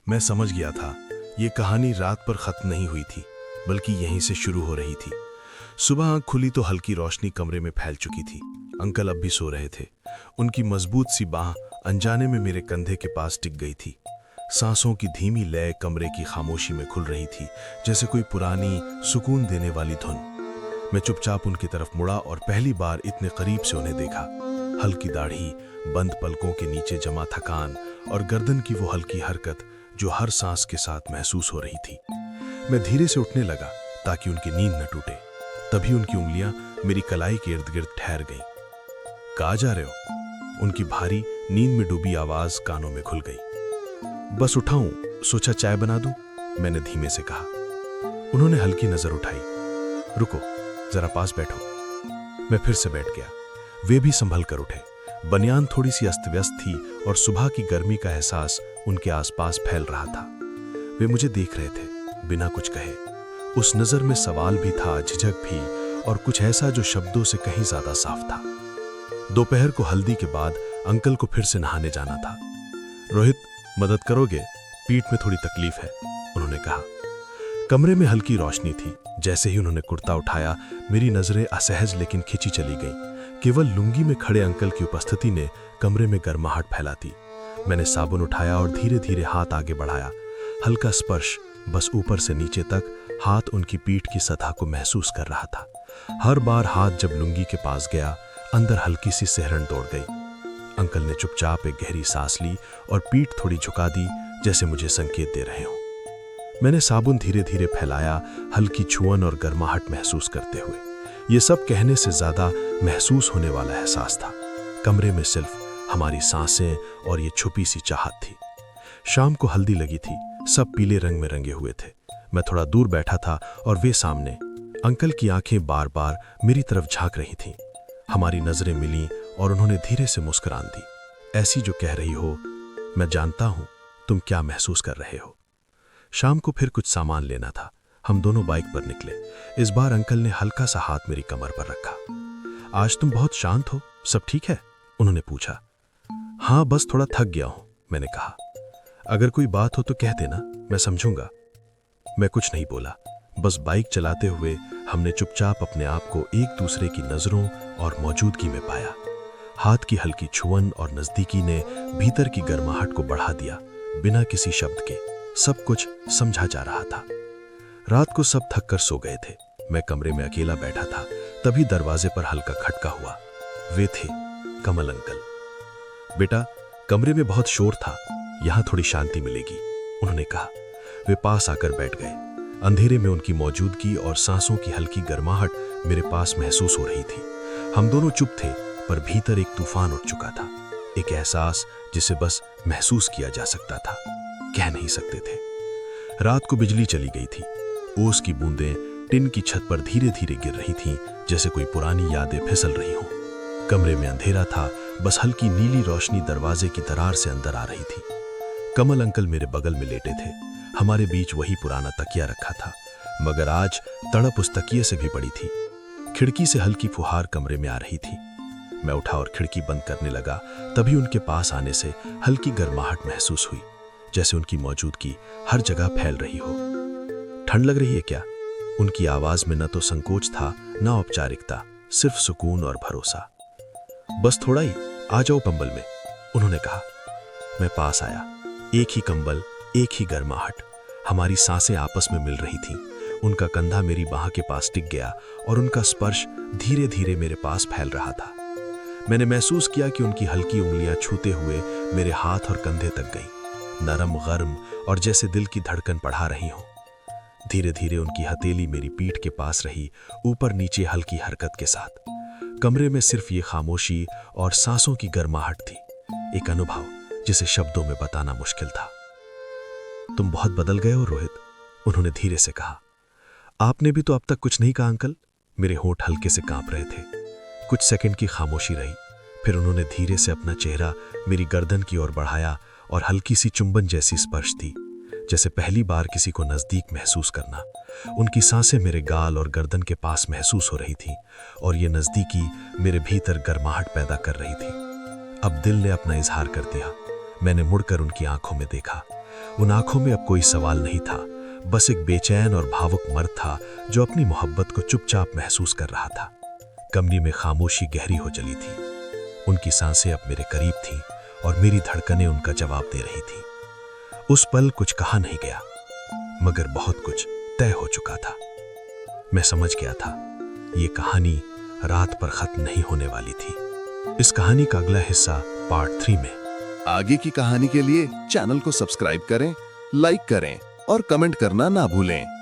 मैं समझ गया था ये कहानी रात पर खत्म नहीं हुई थी, बल्कि यहीं से शुरू हो रही थी। सुबह आंख खुली तो हल्की रोशनी कमरे में फैल चुकी थी। अंकल अब भी सो रहे थे। उनकी मजबूत सी बाह अनजाने में मेरे कंधे के पास टिक गई थी। सांसों की धीमी लय कमरे की खामोशी में खुल रही थी, जैसे कोई पुरानी सुकून देने वाली धुन। मैं चुपचाप उनकी तरफ मुड़ा और पहली बार इतने करीब से उन्हें देखा। हल्की दाढ़ी, बंद पलकों के नीचे जमा थकान और गर्दन की वो हल्की हरकत जो हर सांस के साथ महसूस हो रही थी। मैं धीरे से उठने लगा ताकि उनकी नींद न टूटे। तभी उनकी उंगलियां मेरी कलाई के इर्द गिर्द ठहर गईं। कहाँ जा रहे हो? उनकी भारी नींद में डूबी आवाज कानों में खुल गई। बस उठाऊं, सोचा चाय बना दूं, मैंने धीमे से कहा। उन्होंने हल्की नजर उठाई। रुको, जरा पास बैठो। मैं फिर से बैठ गया। वे भी संभल कर उठे। बनियान थोड़ी सी अस्त व्यस्त थी और सुबह की गर्मी का एहसास उनके आसपास फैल रहा था। वे मुझे देख रहे थे, बिना कुछ कहे। उस नजर में सवाल भी था, झिझक भी, और कुछ ऐसा जो शब्दों से कहीं ज्यादा साफ था। दोपहर को हल्दी के बाद अंकल को फिर से नहाने जाना था। रोहित, मदद करोगे? पीठ में थोड़ी तकलीफ है, उन्होंने कहा। कमरे में हल्की रोशनी थी। जैसे ही उन्होंने कुर्ता उठाया, मेरी नजरें असहज लेकिन खिंची चली गईं। केवल लुंगी में खड़े अंकल की उपस्थिति ने कमरे में गर्माहट फैला दी। मैंने साबुन उठाया और धीरे धीरे हाथ आगे बढ़ाया। हल्का स्पर्श, बस ऊपर से नीचे तक। हाथ उनकी पीठ की सतह को महसूस कर रहा था। हर बार हाथ जब लुंगी के पास गया, अंदर हल्की सी सिहरन दौड़ गई। अंकल ने चुपचाप एक गहरी सांस ली और पीठ थोड़ी झुका दी, जैसे मुझे संकेत दे रहे हों। मैंने साबुन धीरे धीरे फैलाया, हल्की छुअन और गर्माहट महसूस करते हुए। ये सब कहने से ज्यादा महसूस होने वाला एहसास था। कमरे में सिर्फ हमारी सांसें और ये छुपी सी चाहत थी। शाम को हल्दी लगी थी, सब पीले रंग में रंगे हुए थे। मैं थोड़ा दूर बैठा था और वे सामने। अंकल की आंखें बार बार मेरी तरफ झांक रही थीं। हमारी नजरें मिलीं और उन्होंने धीरे से मुस्कुरान दी, ऐसी जो कह रही हो, मैं जानता हूं तुम क्या महसूस कर रहे हो। शाम को फिर कुछ सामान लेना था। हम दोनों बाइक पर निकले। इस बार अंकल ने हल्का सा हाथ मेरी कमर पर रखा। आज तुम बहुत शांत हो, सब ठीक है? उन्होंने पूछा। हाँ, बस थोड़ा थक गया हूं, मैंने कहा। अगर कोई बात हो तो कह देना, मैं समझूंगा। मैं कुछ नहीं बोला। बस बाइक चलाते हुए हमने चुपचाप अपने आप को एक दूसरे की नजरों और मौजूदगी में पाया। हाथ की हल्की छुअन और नजदीकी ने भीतर की गर्माहट को बढ़ा दिया, बिना किसी शब्द के। सब कुछ समझा जा रहा था। रात को सब थक कर सो गए थे। मैं कमरे में अकेला बैठा था। तभी दरवाजे पर हल्का खटका हुआ। वे थे कमल अंकल। बेटा, कमरे में बहुत शोर था, यहां थोड़ी शांति मिलेगी, उन्होंने कहा। वे पास आकर बैठ गए। अंधेरे में उनकी मौजूदगी और सांसों की हल्की गर्माहट मेरे पास महसूस हो रही थी। हम दोनों चुप थे, पर भीतर एक तूफान उठ चुका था। एक एहसास जिसे बस महसूस किया जा सकता था, कह नहीं सकते थे। रात को बिजली चली गई थी। ओस की बूंदें टिन की छत पर धीरे धीरे गिर रही थीं, जैसे कोई पुरानी यादें फिसल रही हों। कमरे में अंधेरा था, बस हल्की नीली रोशनी दरवाजे की दरार से अंदर आ रही थी। कमल अंकल मेरे बगल में लेटे थे। हमारे बीच वही पुराना तकिया रखा था, मगर आज तड़प उस तकिए से भी बड़ी थी। खिड़की से हल्की फुहार कमरे में आ रही थी। मैं उठा और खिड़की बंद करने लगा। तभी उनके पास आने से हल्की गर्माहट महसूस हुई, जैसे उनकी मौजूदगी हर जगह फैल रही हो। ठंड लग रही है क्या? उनकी आवाज में न तो संकोच था, न औपचारिकता, सिर्फ सुकून और भरोसा। बस थोड़ा ही, आ जाओ कंबल में, उन्होंने कहा। मैं पास आया। एक ही कंबल, एक ही गर्माहट। हमारी सांसें आपस में मिल रही थीं। उनका कंधा मेरी बाह के पास टिक गया और उनका स्पर्श धीरे धीरे मेरे पास फैल रहा था। मैंने महसूस किया कि उनकी हल्की उंगलियां छूते हुए मेरे हाथ और कंधे तक गईं, नरम, गर्म और जैसे दिल की धड़कन बढ़ा रही हो। धीरे धीरे उनकी हथेली मेरी पीठ के पास रही, ऊपर नीचे हल्की हरकत के साथ। कमरे में सिर्फ ये खामोशी और सांसों की गर्माहट थी, एक अनुभव जिसे शब्दों में बताना मुश्किल था। तुम बहुत बदल गए हो रोहित, उन्होंने धीरे से कहा। आपने भी तो अब तक कुछ नहीं कहा अंकल। मेरे होंठ हल्के से कांप रहे थे। कुछ सेकंड की खामोशी रही, फिर उन्होंने धीरे से अपना चेहरा मेरी गर्दन की ओर बढ़ाया और हल्की सी चुंबन जैसी स्पर्श दी, जैसे पहली बार किसी को नजदीक महसूस करना। उनकी सांसें मेरे गाल और गर्दन के पास महसूस हो रही थी और ये नजदीकी मेरे भीतर गर्माहट पैदा कर रही थी। अब दिल ने अपना इजहार कर दिया। मैंने मुड़कर उनकी आंखों में देखा। उन आंखों में अब कोई सवाल नहीं था, बस एक बेचैन और भावुक मर्द था जो अपनी मोहब्बत को चुपचाप महसूस कर रहा था। कमरे में खामोशी गहरी हो चली थी। उनकी सांसें अब मेरे करीब थीं और मेरी धड़कनें उनका जवाब दे रही थीं। उस पल कुछ कहा नहीं गया, मगर बहुत कुछ तय हो चुका था। मैं समझ गया था, ये कहानी रात पर खत्म नहीं होने वाली थी। इस कहानी का अगला हिस्सा पार्ट 3 में। आगे की कहानी के लिए चैनल को सब्सक्राइब करें, लाइक करें और कमेंट करना ना भूलें।